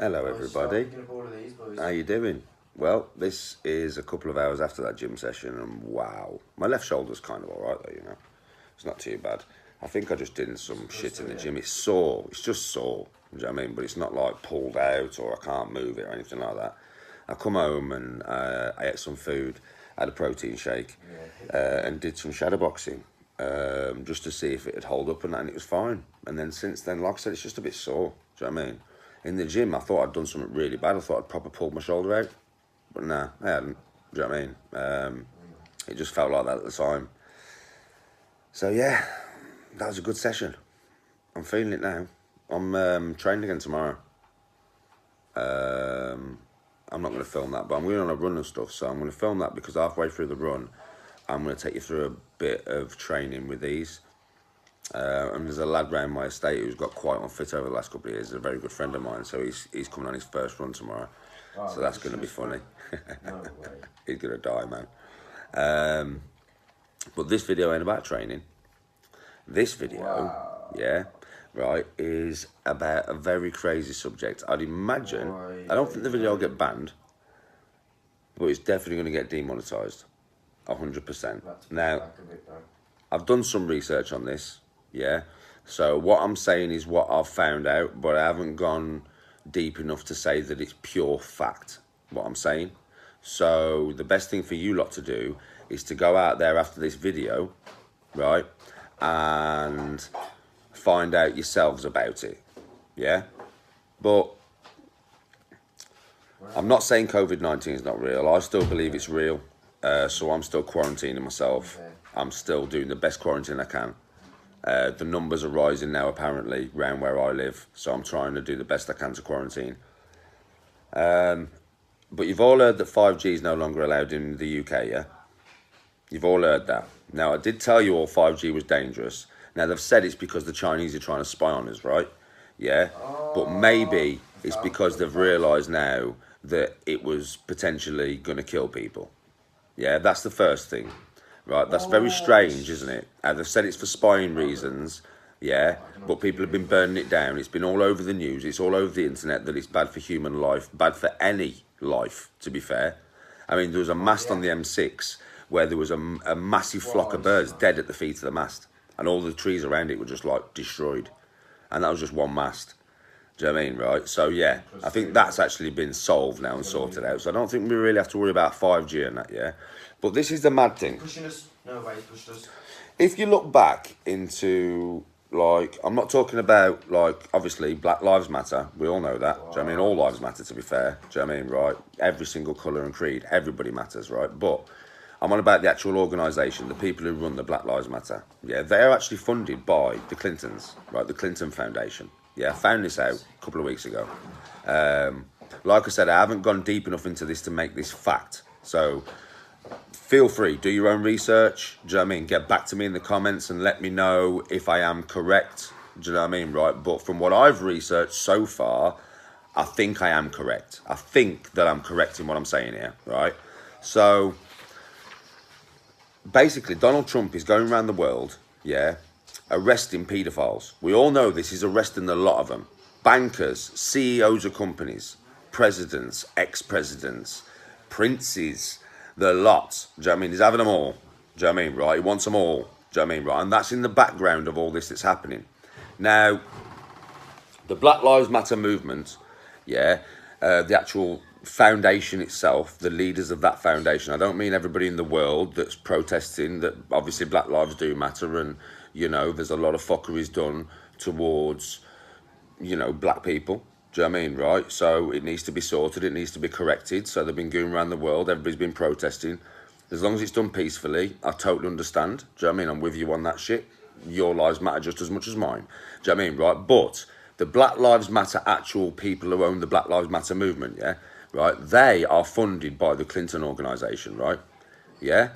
Hello everybody, how you doing? Well, this is a couple of hours after that gym session and wow, my left shoulder's kind of alright though, you know. It's not too bad. I think I just did some shit in the gym. It's sore, it's just sore, do you know what I mean? But it's not like pulled out or I can't move it or anything like that. I come home and I ate some food, had a protein shake and did some shadow boxing just to see if it would hold up and it was fine. And then since then, like I said, it's just a bit sore, do you know what I mean? In the gym, I thought I'd done something really bad. I thought I'd proper pulled my shoulder out. But nah, I hadn't. Do you know what I mean? It just felt like that at the time. So yeah, that was a good session. I'm feeling it now. I'm training again tomorrow. I'm not going to film that, but I'm going on a run and stuff. So I'm going to film that because halfway through the run, I'm going to take you through a bit of training with these. And there's a lad round my estate who's got quite unfit over the last couple of years. He's a very good friend of mine, so he's coming on his first run tomorrow. Oh, so that's going to be funny. No way. He's going to die, man. But this video ain't about training. This video, yeah, right, is about a very crazy subject. I'd imagine, I don't think the video will get banned, but it's definitely going to get demonetised, 100%. Now, I've done some research on this. Yeah, so what I'm saying is what I've found out, but I haven't gone deep enough to say that it's pure fact, what I'm saying. So the best thing for you lot to do is to go out there after this video, right, and find out yourselves about it, yeah? But I'm not saying COVID-19 is not real. I still believe it's real, so I'm still quarantining myself. I'm still doing the best quarantine I can. The numbers are rising now, apparently, around where I live. So I'm trying to do the best I can to quarantine. But you've all heard that 5G is no longer allowed in the UK, yeah? You've all heard that. Now, I did tell you all 5G was dangerous. Now, they've said it's because the Chinese are trying to spy on us, right? Yeah? But maybe it's because they've realised now that it was potentially going to kill people. Yeah, that's the first thing. Right, that's very strange, isn't it? They've said it's for spying reasons, yeah, but people have been burning it down. It's been all over the news. It's all over the internet that it's bad for human life, bad for any life, to be fair. I mean, there was a mast on the M6 where there was a massive flock of birds dead at the feet of the mast, and all the trees around it were just, like, destroyed. And that was just one mast. Do you know what I mean, right? So, yeah, I think that's actually been solved now and sorted out. So I don't think we really have to worry about 5G and that, yeah? But this is the mad thing. Pushing us. No way, pushed us. If you look back into, like, I'm not talking about, like, obviously, Black Lives Matter. We all know that. Do you know what I mean? All lives matter, to be fair. Do you know what I mean, right? Every single colour and creed. Everybody matters, right? But I'm on about the actual organisation, the people who run the Black Lives Matter. Yeah, they're actually funded by the Clintons, right? The Clinton Foundation. Yeah, I found this out a couple of weeks ago. Like I said, I haven't gone deep enough into this to make this fact. So feel free, do your own research. Do you know what I mean? Get back to me in the comments and let me know if I am correct. Do you know what I mean? Right. But from what I've researched so far, I think I am correct. I think that I'm correct in what I'm saying here. Right. So basically, Donald Trump is going around the world, yeah, arresting paedophiles. We all know this. He's arresting a lot of them. Bankers, CEOs of companies, presidents, ex-presidents, princes, the lot. Do you know what I mean? He's having them all. Do you know what I mean? Right? He wants them all. Do you know what I mean? Right? And that's in the background of all this that's happening. Now, the Black Lives Matter movement, yeah, the actual foundation itself, the leaders of that foundation, I don't mean everybody in the world that's protesting that obviously Black Lives do matter and, you know, there's a lot of fuckeries done towards, you know, black people. Do you know what I mean, right? So it needs to be sorted, it needs to be corrected. So they've been going around the world, everybody's been protesting. As long as it's done peacefully, I totally understand. Do you know what I mean? I'm with you on that shit. Your lives matter just as much as mine. Do you know what I mean, right? But the Black Lives Matter actual people who own the Black Lives Matter movement, yeah, right, they are funded by the Clinton organisation, right? Yeah?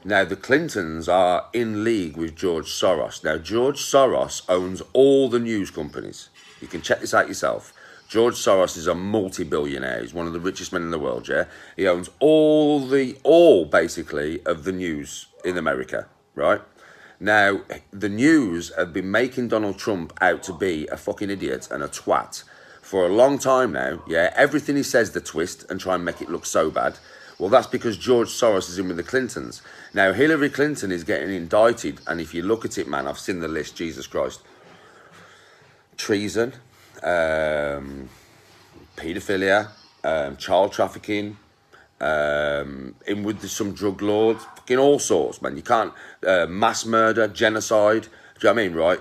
Now, the Clintons are in league with George Soros. Now, George Soros owns all the news companies. You can check this out yourself. George Soros is a multi-billionaire. He's one of the richest men in the world, yeah? He owns all basically, of the news in America, right? Now, the news have been making Donald Trump out to be a fucking idiot and a twat for a long time now, yeah, everything he says, the twist, and try and make it look so bad. Well, that's because George Soros is in with the Clintons. Now, Hillary Clinton is getting indicted, and if you look at it, man, I've seen the list, Jesus Christ. Treason, paedophilia, child trafficking, in with some drug lords, fucking all sorts, man. You can't, mass murder, genocide, do you know what I mean, right?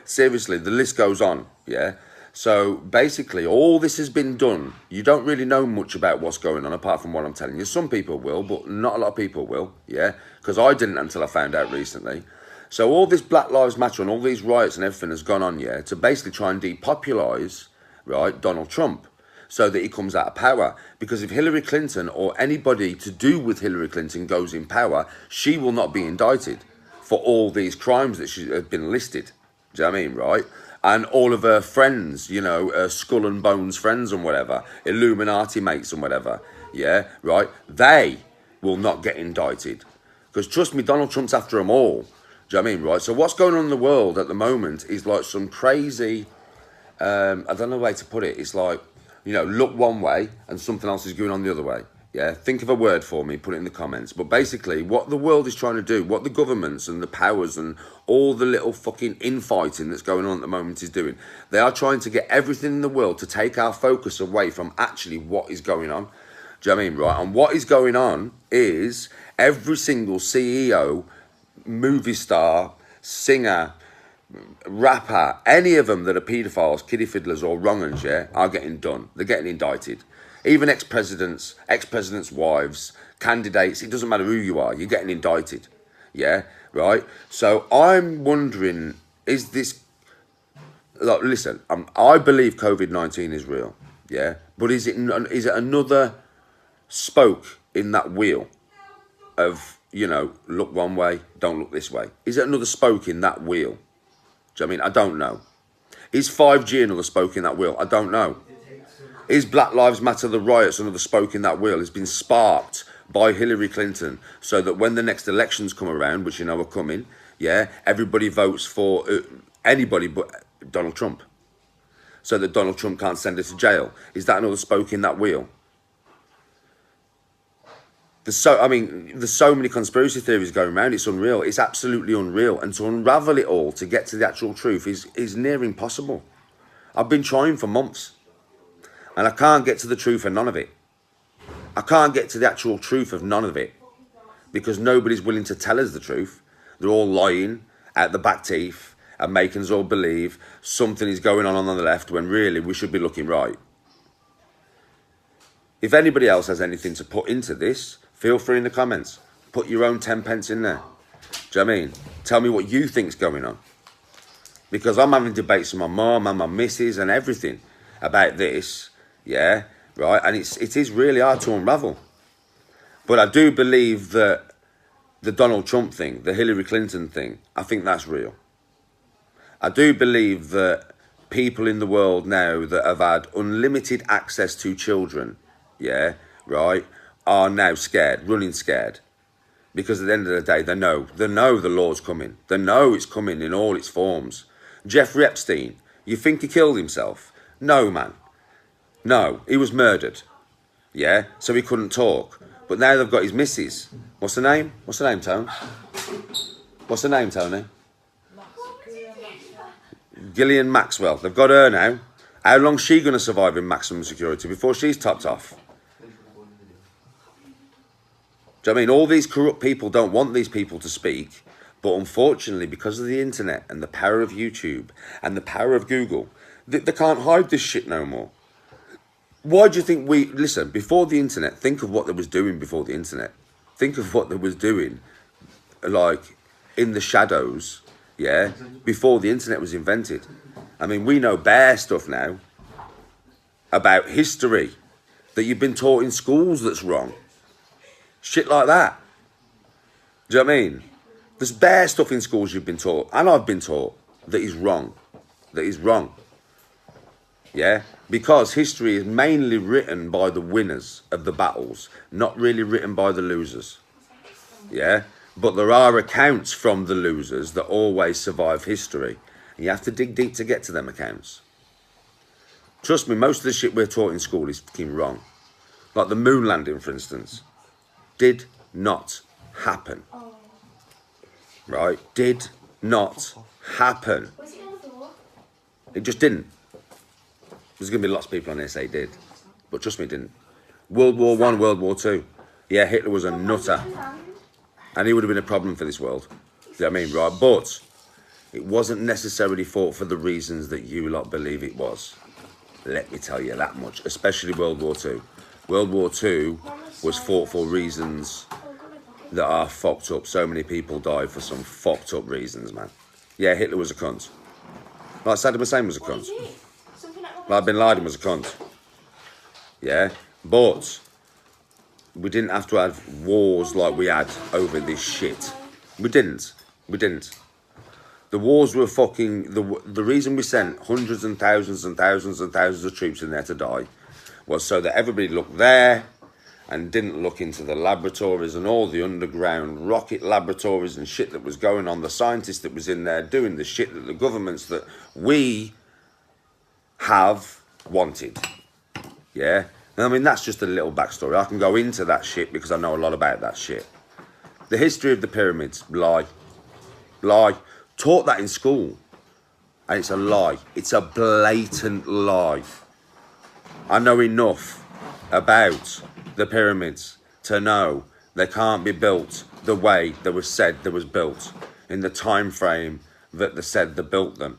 Seriously, the list goes on, yeah? So basically, all this has been done. You don't really know much about what's going on, apart from what I'm telling you. Some people will, but not a lot of people will, yeah? Because I didn't until I found out recently. So all this Black Lives Matter and all these riots and everything has gone on, yeah, to basically try and depopulise, right, Donald Trump, so that he comes out of power. Because if Hillary Clinton or anybody to do with Hillary Clinton goes in power, she will not be indicted for all these crimes that she has been listed. Do you know what I mean, right? And all of her friends, you know, skull and bones friends and whatever, Illuminati mates and whatever, yeah, right? They will not get indicted. Because trust me, Donald Trump's after them all. Do you know what I mean, right? So what's going on in the world at the moment is like some crazy, I don't know the way to put it. It's like, you know, look one way and something else is going on the other way. Yeah, think of a word for me, put it in the comments. But basically, what the world is trying to do, what the governments and the powers and all the little fucking infighting that's going on at the moment is doing, they are trying to get everything in the world to take our focus away from actually what is going on. Do you know what I mean, right? And what is going on is every single CEO, movie star, singer, rapper, any of them that are paedophiles, kiddie fiddlers or wrong-uns, yeah, are getting done. They're getting indicted. Even ex-presidents, ex-presidents' wives, candidates, it doesn't matter who you are, you're getting indicted. Yeah, right? So I'm wondering, is this... Like, listen, I believe COVID-19 is real, yeah? But is it another spoke in that wheel of, you know, look one way, don't look this way? Is it another spoke in that wheel? Do you know what I mean? I don't know. Is 5G another spoke in that wheel? I don't know. Is Black Lives Matter, the riots, another spoke in that wheel? Has been sparked by Hillary Clinton so that when the next elections come around, which you know are coming, yeah, everybody votes for anybody but Donald Trump, so that Donald Trump can't send her to jail. Is that another spoke in that wheel? There's so many conspiracy theories going around. It's unreal. It's absolutely unreal. And to unravel it all, to get to the actual truth, is near impossible. I've been trying for months. And I can't get to the truth of none of it. I can't get to the actual truth of none of it. Because nobody's willing to tell us the truth. They're all lying out the back teeth and making us all believe something is going on the left when really we should be looking right. If anybody else has anything to put into this, feel free in the comments. Put your own 10 pence in there. Do you know what I mean? Tell me what you think's going on. Because I'm having debates with my mum and my missus and everything about this. Yeah, right, and it is really hard to unravel. But I do believe that the Donald Trump thing, the Hillary Clinton thing, I think that's real. I do believe that people in the world now that have had unlimited access to children, yeah, right, are now scared, running scared. Because at the end of the day, they know the law's coming. They know it's coming in all its forms. Jeffrey Epstein, you think he killed himself? No, man. No, he was murdered, yeah, so he couldn't talk. But now they've got his missus. What's her name? What's her name, Tony? What's her name, Tony? Ghislaine Maxwell. They've got her now. How long's she going to survive in maximum security before she's topped off? Do you know what I mean? All these corrupt people don't want these people to speak. But unfortunately, because of the internet and the power of YouTube and the power of Google, they can't hide this shit no more. Why do you think listen, before the internet, think of what they was doing before the internet. Think of what they was doing, like, in the shadows, yeah, before the internet was invented. I mean, we know bare stuff now about history that you've been taught in schools that's wrong. Shit like that. Do you know what I mean? There's bare stuff in schools you've been taught, and I've been taught, that is wrong. That is wrong. Yeah? Because history is mainly written by the winners of the battles, not really written by the losers. Yeah? But there are accounts from the losers that always survive history. And you have to dig deep to get to them accounts. Trust me, most of the shit we're taught in school is fucking wrong. Like the moon landing, for instance, did not happen. Right? Did not happen. Was it on the floor? It just didn't. There's going to be lots of people on here say it did. But trust me, it didn't. World War I, World War II. Yeah, Hitler was a nutter. And he would have been a problem for this world. You know what I mean? Right? But it wasn't necessarily fought for the reasons that you lot believe it was. Let me tell you that much. Especially World War II. World War II was fought for reasons that are fucked up. So many people died for some fucked up reasons, man. Yeah, Hitler was a cunt. Like Saddam Hussein was a cunt. Like Bin Laden was a cunt. Yeah, but we didn't have to have wars like we had over this shit. We didn't. We didn't. The wars were fucking... The reason we sent hundreds and thousands and thousands and thousands of troops in there to die was so that everybody looked there and didn't look into the laboratories and all the underground rocket laboratories and shit that was going on, the scientists that was in there doing the shit that the governments that we have wanted. Yeah? I mean, that's just a little backstory. I can go into that shit because I know a lot about that shit. The history of the pyramids, lie. Lie. Taught that in school. And it's a lie. It's a blatant lie. I know enough about the pyramids to know they can't be built the way they was said they was built in the time frame that they said they built them.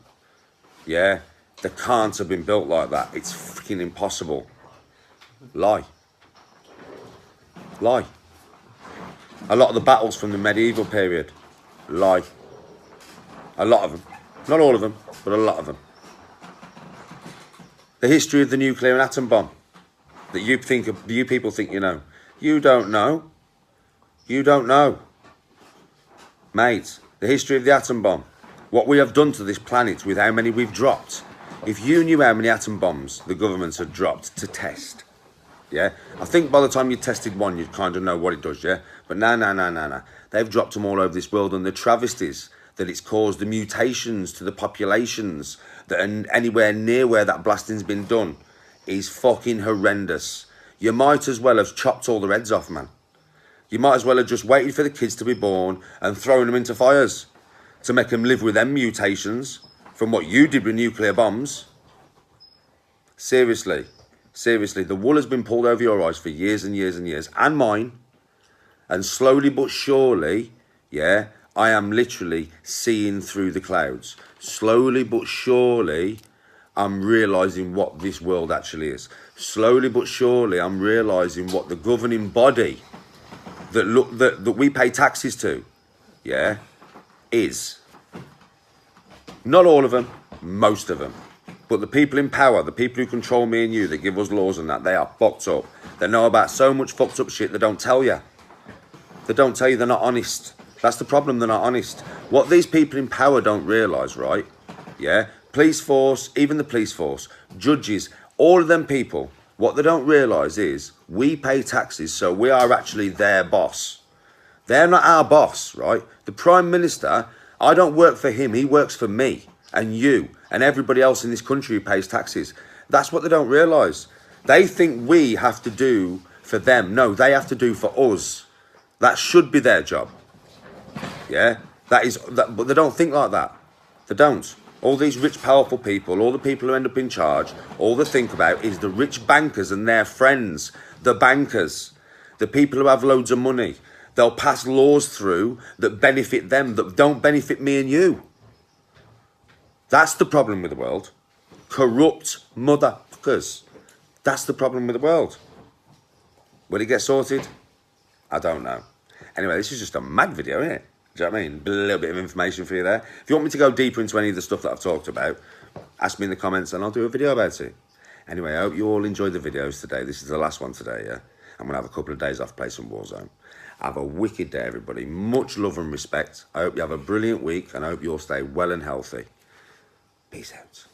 Yeah? They can't have been built like that. It's freaking impossible. Lie. Lie. A lot of the battles from the medieval period, lie. A lot of them. Not all of them, but a lot of them. The history of the nuclear and atom bomb that you people think you know. You don't know. You don't know. Mate, the history of the atom bomb. What we have done to this planet with how many we've dropped. If you knew how many atom bombs the governments had dropped to test, yeah? I think by the time you tested one, you'd kind of know what it does, yeah? But no. They've dropped them all over this world, and the travesties that it's caused, the mutations to the populations that are anywhere near where that blasting's been done is fucking horrendous. You might as well have chopped all the heads off, man. You might as well have just waited for the kids to be born and thrown them into fires to make them live with them mutations from what you did with nuclear bombs. Seriously. Seriously, the wool has been pulled over your eyes for years and years and years, and mine. And slowly but surely, yeah, I am literally seeing through the clouds. Slowly but surely, I'm realising what this world actually is. Slowly but surely, I'm realising what the governing body that we pay taxes to, yeah, is. Not all of them, most of them. But the people in power, the people who control me and you, that give us laws and that, they are fucked up. They know about so much fucked up shit they don't tell you. They don't tell you, they're not honest. That's the problem, they're not honest. What these people in power don't realise, right? Yeah? Police force, even the police force, judges, all of them people, what they don't realise is we pay taxes, so we are actually their boss. They're not our boss, right? The Prime Minister, I don't work for him, he works for me and you and everybody else in this country who pays taxes. That's what they don't realise. They think we have to do for them. No, they have to do for us. That should be their job. Yeah? But they don't think like that. They don't. All these rich, powerful people, all the people who end up in charge, all they think about is the rich bankers and their friends, the bankers, the people who have loads of money. They'll pass laws through that benefit them, that don't benefit me and you. That's the problem with the world. Corrupt motherfuckers. That's the problem with the world. Will it get sorted? I don't know. Anyway, this is just a mad video, isn't it? Do you know what I mean? A little bit of information for you there. If you want me to go deeper into any of the stuff that I've talked about, ask me in the comments and I'll do a video about it. Anyway, I hope you all enjoyed the videos today. This is the last one today, yeah? I'm going to have a couple of days off, play some Warzone. Have a wicked day, everybody. Much love and respect. I hope you have a brilliant week and I hope you all stay well and healthy. Peace out.